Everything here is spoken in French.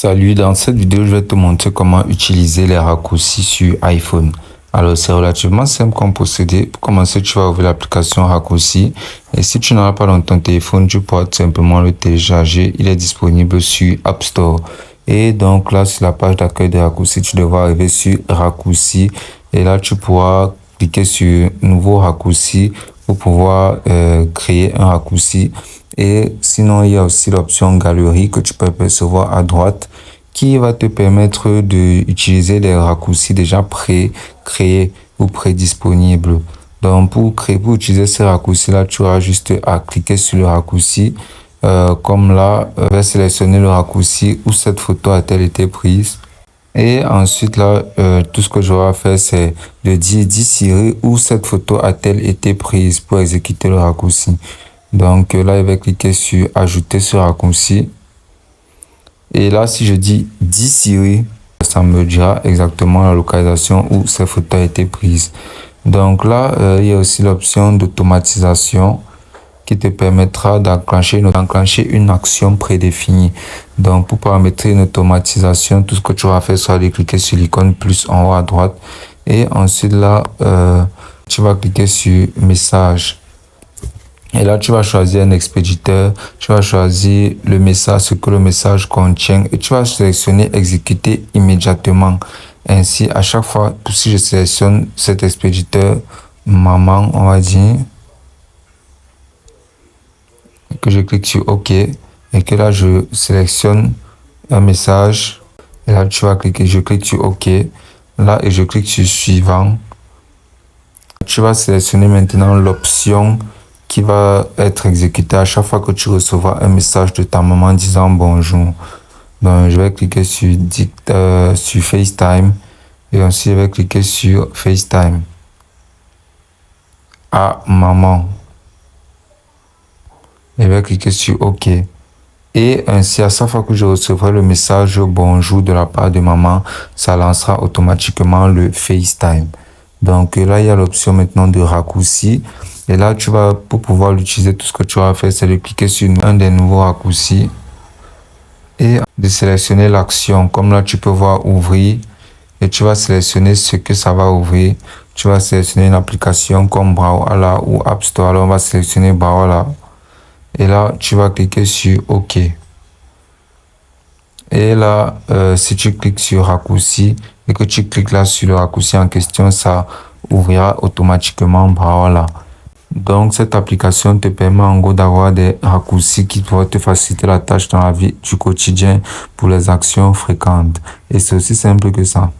Salut, dans cette vidéo, je vais te montrer comment utiliser les raccourcis sur iPhone. Alors, c'est relativement simple comme procédé. Pour commencer, tu vas ouvrir l'application raccourcis. Et si tu n'as pas dans ton téléphone, tu pourras tout simplement le télécharger. Il est disponible sur App Store. Et donc là, sur la page d'accueil des raccourcis, tu devras arriver sur raccourcis. Et là, tu pourras cliquer sur nouveau raccourci pour pouvoir créer un raccourci. Et sinon, il y a aussi l'option galerie que tu peux percevoir à droite qui va te permettre d'utiliser des raccourcis déjà pré-créés ou prédisponibles. Donc, pour utiliser ces raccourcis-là, tu auras juste à cliquer sur le raccourci. Comme là, je vais sélectionner le raccourci où cette photo a-t-elle été prise. Et ensuite, là, tout ce que j'aurai à faire, c'est de dire Siri où cette photo a-t-elle été prise pour exécuter le raccourci. Donc là, je vais cliquer sur ajouter ce raccourci. Et là, si je dis Siri, ça me dira exactement la localisation où cette photo a été prise. Donc là, il y a aussi l'option d'automatisation qui te permettra d'enclencher une action prédéfinie. Donc pour paramétrer une automatisation, tout ce que tu vas faire, c'est de cliquer sur l'icône plus en haut à droite. Et ensuite là, tu vas cliquer sur message. Et là, tu vas choisir un expéditeur, tu vas choisir le message, ce que le message contient, et tu vas sélectionner exécuter immédiatement. Ainsi, à chaque fois, si je sélectionne cet expéditeur, maman, on va dire, que je clique sur OK, et que là, je sélectionne un message, et là, tu vas cliquer, je clique sur OK, là, et je clique sur suivant. Tu vas sélectionner maintenant l'option qui va être exécuté à chaque fois que tu recevras un message de ta maman disant bonjour. Donc, je vais cliquer sur FaceTime et ensuite je vais cliquer sur FaceTime à maman. Je vais cliquer sur OK. Et ainsi, à chaque fois que je recevrai le message bonjour de la part de maman, ça lancera automatiquement le FaceTime. Donc là, il y a l'option maintenant de raccourci. Et là, pour pouvoir l'utiliser, tout ce que tu vas faire, c'est de cliquer sur un des nouveaux raccourcis et de sélectionner l'action. Comme là, tu peux voir ouvrir et tu vas sélectionner ce que ça va ouvrir. Tu vas sélectionner une application comme Brawlhalla ou App Store. Alors, on va sélectionner Brawlhalla. Et là, tu vas cliquer sur OK. Et là, si tu cliques sur raccourci et que tu cliques là sur le raccourci en question, ça ouvrira automatiquement Brawlhalla. Donc, cette application te permet en gros d'avoir des raccourcis qui vont te faciliter la tâche dans la vie du quotidien pour les actions fréquentes. Et c'est aussi simple que ça.